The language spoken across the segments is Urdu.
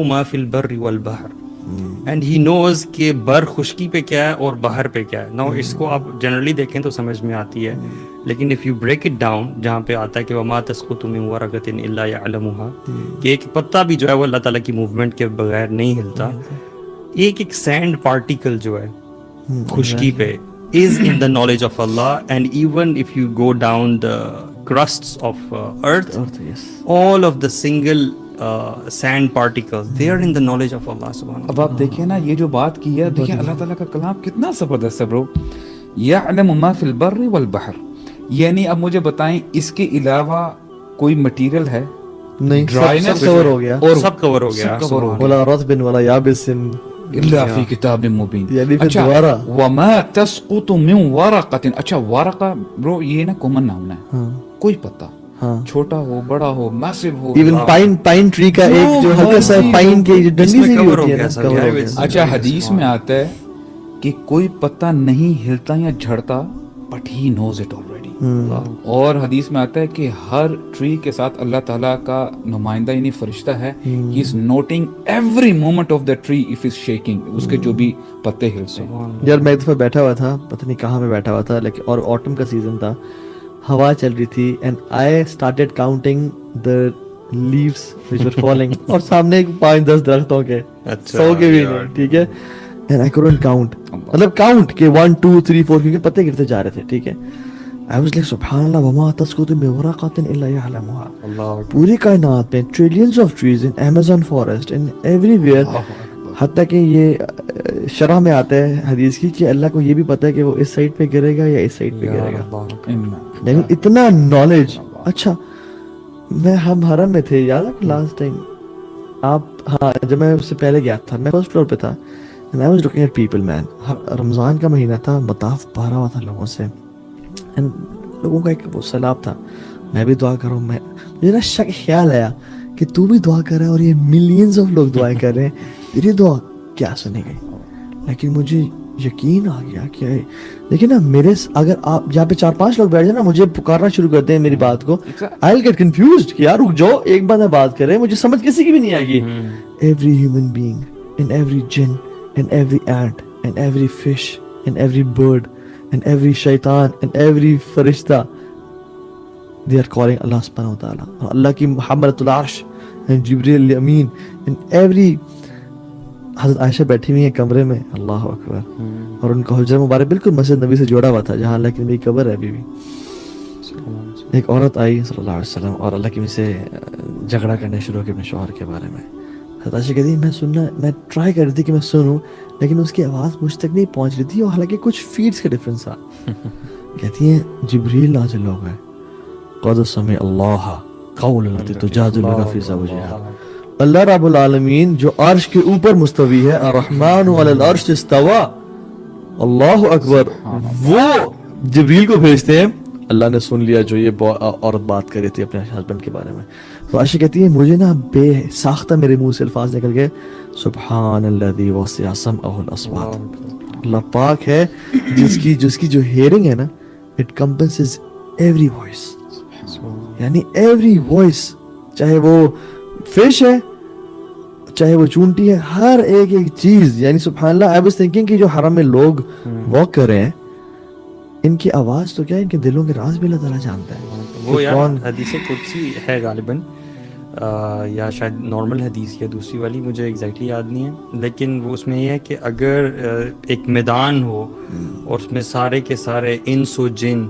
ما فی البر والبحر اینڈ ہی نوز کہ بر خشکی پہ کیا ہے اور بحر پہ کیا ہے. نو اس کو آپ جنرلی دیکھیں تو سمجھ میں آتی ہے, لیکن if you break it down جہاں پہ آتا ہے کہ وما تسقط من ورقۃ الا یعلمها, کہ ایک پتا بھی جو ہے وہ اللہ تعالیٰ کی موومنٹ کے بغیر نہیں ہلتا. ایک سینڈ پارٹیکل جو ہے خشکی پہ is in the knowledge of Allah, and even if you go down the crusts of earth, yes. all of the single sand particles, they are in the knowledge of Allah subhanahu wa اب آپ دیکھیں نا یہ جو بات کی ہے, دیکھیں اللہ تعالیٰ کا کلام کتنا زبردست ہے برو. یعلم ما فی البر والبحر, یعنی اب مجھے بتائیں اس کے علاوہ کوئی مٹیریل ہے نہیں, Dryness سب کور ہو گیا, ta'ala. سب کور ہو گیا, سب cover ہو گیا. ولا رطب ولا یابس الا فی کتاب مبین. یعنی پھر اچھا دوبارہ وما تسقط من ورقۃ, اچھا ورقہ برو یہ نا کامن نام ہے, کوئی پتا چھوٹا ہو بڑا ہو میسو ہو. ایون پائن ٹری کا ایک جو ہلکا سا پائن کے ڈنڈی سی بھی ہوتی ہے نا, cover ہو گیا. اچھا حدیث میں آتا ہے کہ کوئی پتا نہیں ہلتا یا جھڑتا but he knows it already. اور حدیث میں آتا ہے کہ ہر ٹری کے ساتھ اللہ تعالیٰ کا نمائندہ یعنی فرشتہ ہے, he is noting every moment of the tree if is shaking, اس کے جو بھی پتے ہلتے ہیں. یار میں ایک دفعہ بیٹھا ہوا تھا, پتہ نہیں کہاں میں بیٹھا ہوا تھا, لیکن اور آٹم کا سیزن تھا, ہوا چل رہی تھی, and I started counting the leaves which were falling, اور سامنے 5-10 درختوں کے 100 کے بھی نہیں, ٹھیک ہے, اینڈ آئی couldn't count, مطلب کاؤنٹ کہ 1 2 3 4 کیونکہ پتے گرتے جا رہے تھے, ٹھیک ہے. I was like سبحان اللہ وما تسقط من ورقۃ الا يعلمها, پوری کائنات میں trillions of trees in Amazon forest and everywhere, حتیٰ کہ یہ شرح میں آتا ہے حدیث کی کہ اللہ کو یہ بھی پتہ ہے کہ وہ اس سائڈ پہ گرے گا یا اس سائڈ پہ گرے گا, لیکن اتنا نالج. اچھا میں ہم حرم میں تھے, یاد ہے لاسٹ ٹائم آپ, ہاں جب میں اس سے پہلے گیا تھا, میں فرسٹ فلور پہ تھا, and I was looking at people man, رمضان کا مہینہ تھا, مطاف بھرا ہوا تھا لوگوں سے, لوگوں کا ایک وہ سیلاب تھا. میں بھی دعا کروں, مجھے نا شک خیال آیا کہ تو بھی دعا کر رہا ہے اور یہ ملینز آف لوگ دعائیں کر رہے ہیں, میری دعا کیا سنی گئی. لیکن مجھے یقین آ گیا کہ دیکھیں نا, میرے اگر آپ یہاں پہ 4-5 لوگ بیٹھ جائیں نا, مجھے پکارنا شروع کرتے ہیں میری بات کو, I'll get confused کہ یار رک جاؤ, ایک بندہ بات کرے, مجھے سمجھ کسی کی بھی نہیں آئے گی. Every human being and every jinn and every ant and every fish and every bird and every shaitan and every farishta, they are calling Allah subhanahu wa ta'ala. Allah ki Muhammadul Arsh and Jibril Amin and every, حضرت عائشہ بیٹھی ہوئی ہیں کمرے میں, اللہ اکبر, اور ان کا حجرہ مبارک بالکل مسجد نبی سے جوڑا ہوا تھا, جہاں اللہ کی نبی قبر ہے ابھی بھی. ایک عورت آئی صلی اللہ علیہ وسلم اور اللہ کی نبی سے جھگڑا کرنے شروع ہو کے اپنے شوہر کے بارے میں. حضرت عائشہ کہتی ہے میں ٹرائی کر رہی تھی کہ میں سنوں, لیکن اس کی آواز مجھ تک نہیں پہنچ رہی تھی, اور حالانکہ کچھ فیٹس کا ڈفرینس تھا. کہتی ہیں جبریل نازل ہو گئے, قد سمع اللہ قول التي تجادلك في زوجها, اللہ رب العالمین جو عرش کے اوپر مستوی ہے, الرحمن علی العرش استوى, اللہ اکبر, وہ جبریل کو بھیجتے ہیں. اللہ نے سن لیا جو یہ عورت بات کر رہی تھی اپنے ہسبینڈ کے بارے میں. تو عائشہ کہتی ہے مجھے نا بے ساختہ میرے منہ سے الفاظ نکل گئے, سبحان الذی وسع سمعہ الاصوات, اللہ پاک ہے جس کی جو ہیئرنگ ہے نا, اٹ کمپنسز ایوری وائس, یعنی ایوری وائس, چاہے وہ فش ہے چاہے وہ چونٹی ہے, ہر ایک چیز, یعنی سبحان اللہ. آئی واز تھنکنگ کہ جو حرم میں لوگ واک کر رہے ہیں, ان کی آواز تو کیا, ان کے دلوں کے راز بھی اللہ تعالیٰ جانتا ہے. وہ یار حدیث قدسی ہے غالباً, یا شاید نارمل حدیث یا دوسری والی, مجھے ایگزیکٹلی یاد نہیں ہے, لیکن وہ اس میں یہ ہے کہ اگر ایک میدان ہو اور اس میں سارے کے سارے انس و جن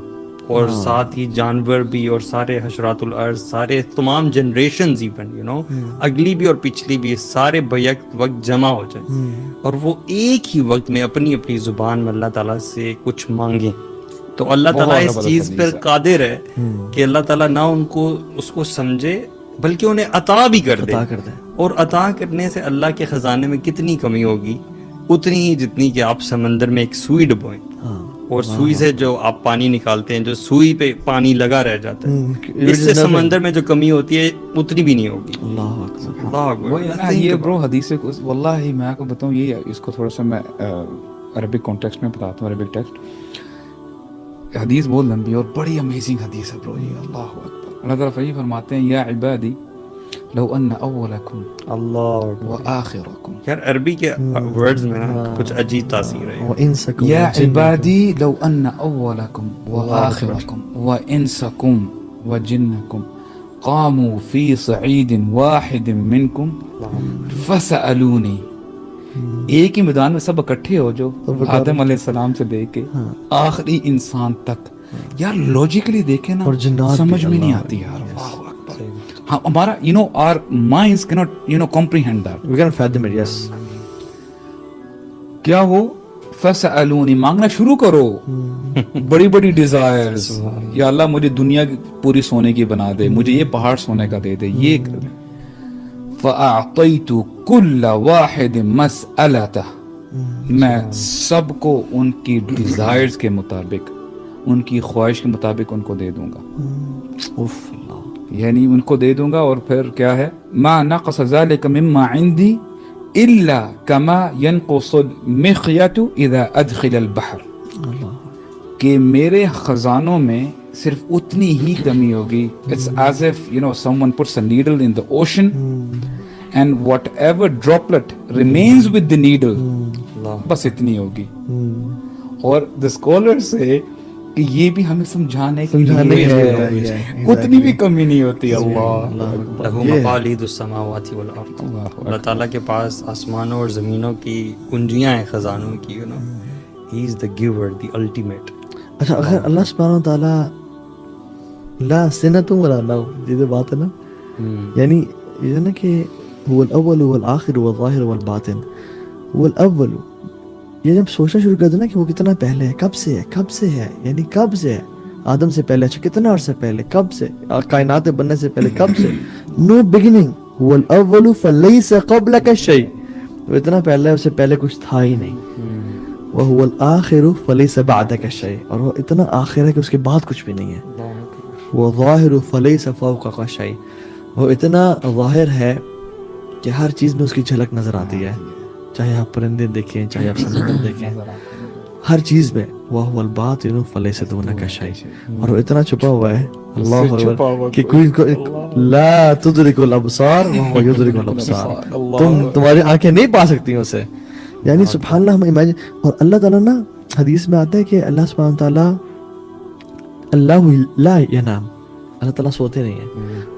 اور ساتھ ہی جانور بھی اور سارے حشرات الارض, سارے تمام جنریشنز ایون یو نو اگلی بھی اور پچھلی بھی, سارے بیک وقت جمع ہو جائیں اور وہ ایک ہی وقت میں اپنی اپنی زبان میں اللہ تعالیٰ سے کچھ مانگیں, تو اللہ تعالیٰ اس چیز پر قادر ہے کہ اللہ تعالیٰ نہ ان کو اس کو سمجھے بلکہ انہیں عطا بھی کر دے. اور عطا کرنے سے اللہ کے خزانے میں کتنی کمی ہوگی, اتنی ہی جتنی کہ آپ سمندر میں ایک سوئی ڈبوئیں, اور سوئی سے جو آپ پانی نکالتے ہیں, جو سوئی پہ پانی لگا رہ جاتا ہے, اس سے سمندر میں جو کمی ہوتی ہے اتنی بھی نہیں ہوگی. اللہ اکبر. یہ برو حدیث واللہ میں آپ کو بتاؤں, یہ اس کو تھوڑا سا میں عربک کانٹیکسٹ میں بتاتا ہوں. عربک ٹیکسٹ حدیث بہت لمبی اور بڑی امیزنگ حدیث ہے برو یہ. اللہ اکبر. اللہ تعالیٰ فرماتے ہیں یا عبادی لو ان اولکم اللہ وآخرکم. یار عربی کے ورڈز میں نا کچھ عجیب تاثیر ہے. وَإِنسَكُمْ یا وَجِنَّكُمْ. عبادی لو ان اولکم وآخرکم وانسکم وجنکم قاموا فی صعید واحد منکم فسألونی. ایک ہی میدان میں سب اکٹھے ہو جو آدم علیہ السلام سے لے کے آخری انسان تک. یار لاجیکلی دیکھیں نا اور جنات سمجھ بھی میں نہیں اللہ. آتی یار. اللہ اکبر. ہاں ہمارا our minds cannot comprehend that. We can fathom it, yes. کیا ہو فسألونی مانگنا شروع کرو بڑی بڑی ڈیزائرز. یا اللہ مجھے دنیا پوری سونے کی بنا دے, مجھے یہ پہاڑ سونے کا دے دے, یہ کر دے. فأعطیت کل واحد مسألتہ. میں سب کو ان کی ڈیزائرز کے مطابق, ان کی خواہش کے مطابق ان کو دے دوں گا. یعنی ان کو دے دوں گا. اور پھر کیا ہے, ما نقص ذلك مما عندي الا كما ينقص المخيط اذا ادخل البحر. کہ میرے خزانوں میں صرف اتنی ہی کمی ہوگی. It's as if someone puts a needle in the ocean and whatever droplet remains with the needle بس اتنی ہوگی. اور the scholars say کہ یہ بھی ہمیں سمجھانے کی اتنی بھی کمی نہیں ہوتی. اللہ لہو مقالید السماوات والارض. اللہ تعالیٰ کے پاس آسمانوں اور زمینوں کی کنجیاں ہیں خزانوں کی. He is the giver, the ultimate. اچھا اگر اللہ سبحانہ وتعالیٰ لا سنۃ ولا نوم, یہ جو بات ہے نا, یعنی یہ نا کہ هو الاول والآخر والظاہر والباطن. هو الاول, یہ جب سوچنا شروع کر دیں نا کہ وہ کتنا پہلے ہے, کب سے ہے, کب سے ہے, یعنی کب سے ہے, آدم سے پہلے, اچھا کتنا عرصے پہلے, کب سے, کائنات بننے سے پہلے کب سے. نو بگننگ. هو الاول فلیس قبلک شیء, وہ اتنا پہلے ہے, اس سے پہلے کچھ تھا ہی نہیں. وهو الآخر فلیس بعدک شیء, اور وہ اتنا آخر ہے کہ اس کے بعد کچھ بھی نہیں ہے. وظاہر فلیس فوقک شیء, وہ اتنا ظاہر ہے کہ ہر چیز میں اس کی جھلک نظر آتی ہے, چاہے آپ پرندے دیکھیں, چاہے آپ سمندر دیکھیں, ہر چیز میں. وَهُوَ الْبَاطِنُ فَلَيْسَ دُونَكَ شَيْءٌ, اور وہ اتنا چھپا ہوا ہے اللہ اکبر کہ کوئی لا تدرک الابصار وهو يدرك الابصار, تمہاری آنکھیں نہیں پا سکتی اسے. یعنی سبحان اللہ, ہم امیجن. اور اللہ تعالیٰ نا حدیث میں آتا ہے کہ اللہ سبحانہ تعالیٰ اللہ لا ینام, اللہ تعالیٰ سوتے نہیں ہیں.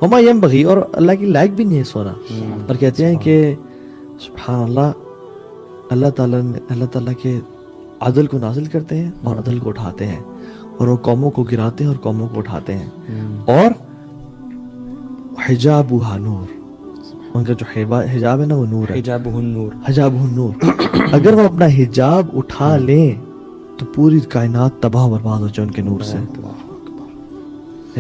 وما ینبغی, اور اللہ کی لائق بھی نہیں ہے سونا. اور کہتے ہیں کہ سبحان اللہ, اللہ تعالیٰ کے عدل کو نازل کرتے ہیں اور عدل کو اٹھاتے ہیں, اور وہ قوموں کو گراتے ہیں اور قوموں کو اٹھاتے ہیں. اور حجابها نور, ان کا جو حجاب ہے نا وہ نور ہے. حجابہ النور. اگر وہ اپنا حجاب اٹھا لیں تو پوری کائنات تباہ و برباد ہو جائے ان کے نور سے.